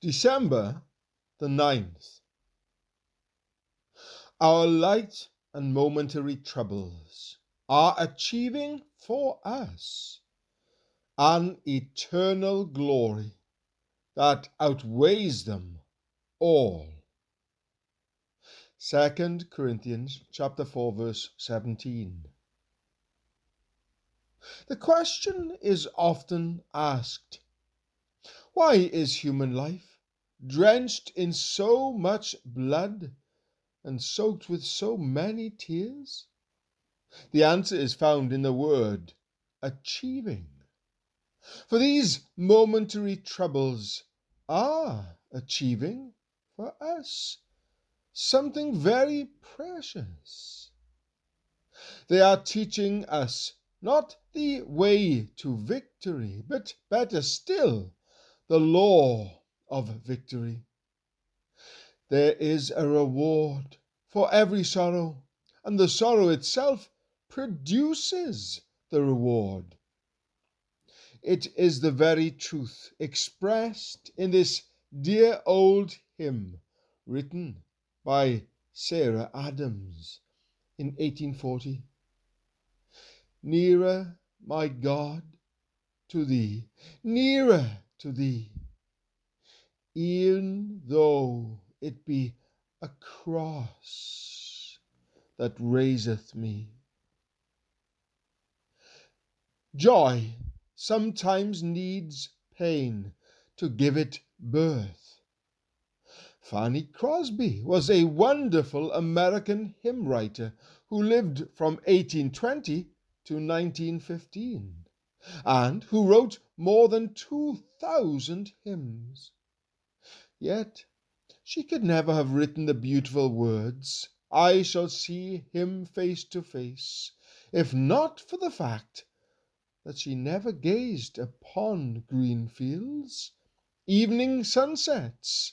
December the 9th. Our light and momentary troubles are achieving for us an eternal glory that outweighs them all. 2 Corinthians chapter 4 verse 17. The question is often asked, why is human life drenched in so much blood and soaked with so many tears? The answer is found in the word achieving. For these momentary troubles are achieving for us something very precious. They are teaching us not the way to victory, but better still, the law of victory. There is a reward for every sorrow, and the sorrow itself produces the reward. It is the very truth expressed in this dear old hymn written by Sarah Adams in 1840. Nearer, my God, to thee, nearer to thee, e'en though it be a cross that raiseth me. Joy sometimes needs pain to give it birth. Fanny Crosby was a wonderful American hymn writer who lived from 1820 to 1915, and who wrote more than 2,000 hymns. Yet she could never have written the beautiful words, "I shall see him face to face," if not for the fact that she never gazed upon green fields, evening sunsets,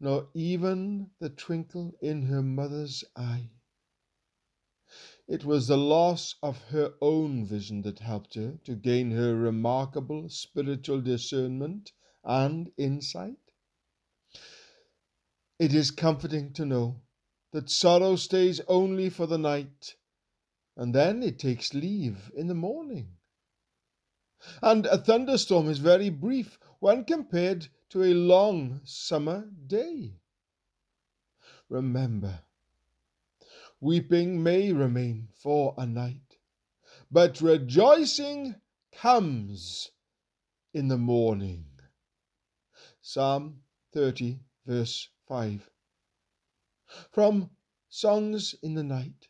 nor even the twinkle in her mother's eye. It was the loss of her own vision that helped her to gain her remarkable spiritual discernment and insight. It is comforting to know that sorrow stays only for the night, and then it takes leave in the morning. And a thunderstorm is very brief when compared to a long summer day. Remember, weeping may remain for a night, but rejoicing comes in the morning. Psalm 30 verse 5. From Songs in the Night.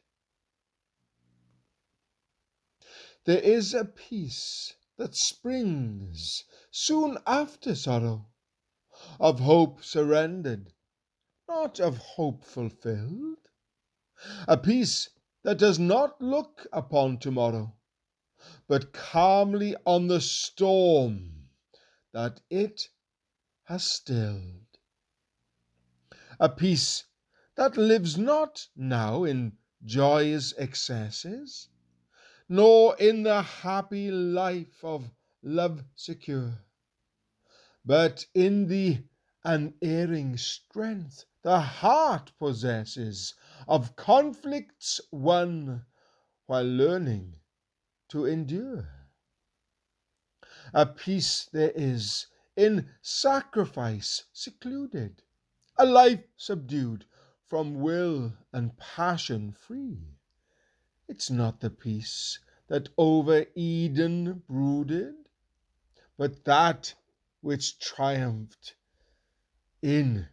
There is a peace that springs soon after sorrow, of hope surrendered, not of hope fulfilled, a peace that does not look upon tomorrow, but calmly on the storm that it has stilled, a peace that lives not now in joy's excesses, nor in the happy life of love secure, but in the unerring strength the heart possesses of conflicts won while learning to endure. A peace there is in sacrifice secluded, a life subdued, from will and passion free. It's not the peace that over Eden brooded, but that which triumphed in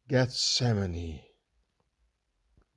Gethsemane.